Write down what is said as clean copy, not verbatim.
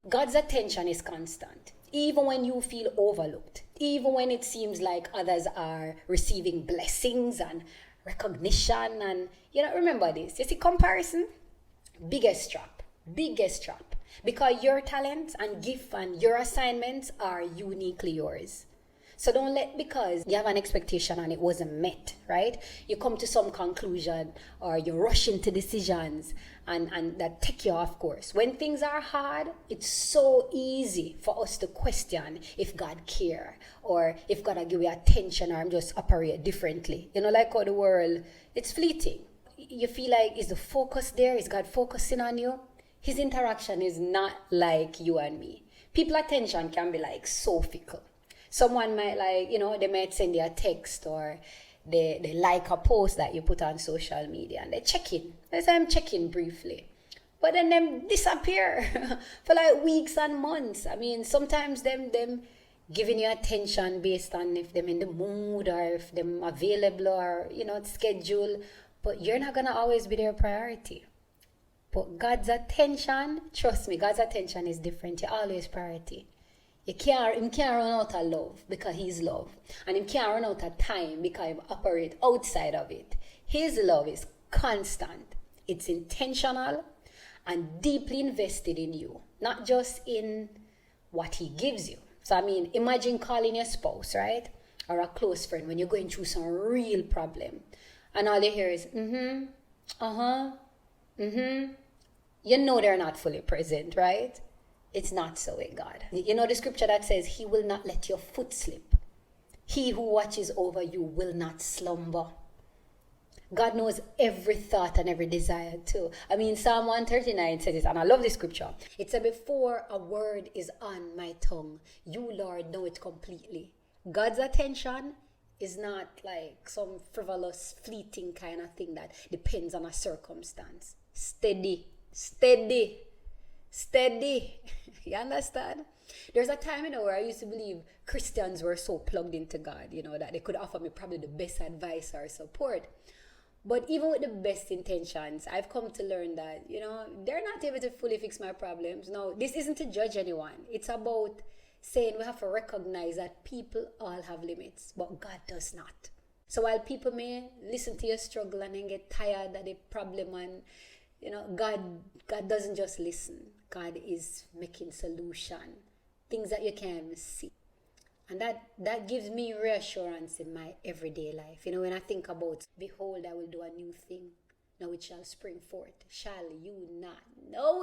God's attention is constant. Even when you feel overlooked, even when it seems like others are receiving blessings and recognition, and remember this. You see, comparison, biggest trap. Because your talents and gift and your assignments are uniquely yours. So don't let, because you have an expectation and it wasn't met, right? You come to some conclusion or you rush into decisions and that take you off course. When things are hard, it's so easy for us to question if God care or if God will give you attention, or I'm just operate differently. Like how the world, it's fleeting. You feel like, is the focus there? Is God focusing on you? His interaction is not like you and me. People's attention can be like so fickle. Someone might they might send you a text, or they like a post that you put on social media, and they check in. They say, I'm checking briefly. But then them disappear for like weeks and months. I mean, sometimes them giving you attention based on if them in the mood or if them available or, schedule. But you're not going to always be their priority. But God's attention, trust me, God's attention is different. You're always priority. He can't run out of love because he's love. And he can't run out of time because he operates outside of it. His love is constant. It's intentional and deeply invested in you. Not just in what he gives you. So imagine calling your spouse, right? Or a close friend when you're going through some real problem. And all you hear is, they're not fully present, right? It's not so with God. The scripture that says he will not let your foot slip. He who watches over you will not slumber. God knows every thought and every desire too. Psalm 139 says this, and I love this scripture. It said, before a word is on my tongue, you, Lord, know it completely. God's attention is not like some frivolous, fleeting kind of thing that depends on a circumstance. Steady. You understand? There's a time where I used to believe Christians were so plugged into God, that they could offer me probably the best advice or support. But even with the best intentions, I've come to learn that, they're not able to fully fix my problems. No, this isn't to judge anyone. It's about saying we have to recognize that people all have limits, but God does not. So while people may listen to your struggle and then get tired of the problem, and God doesn't just listen. God is making solution, things that you can't even see. And that gives me reassurance in my everyday life. When I think about, behold, I will do a new thing. Now it shall spring forth. Shall you not know it?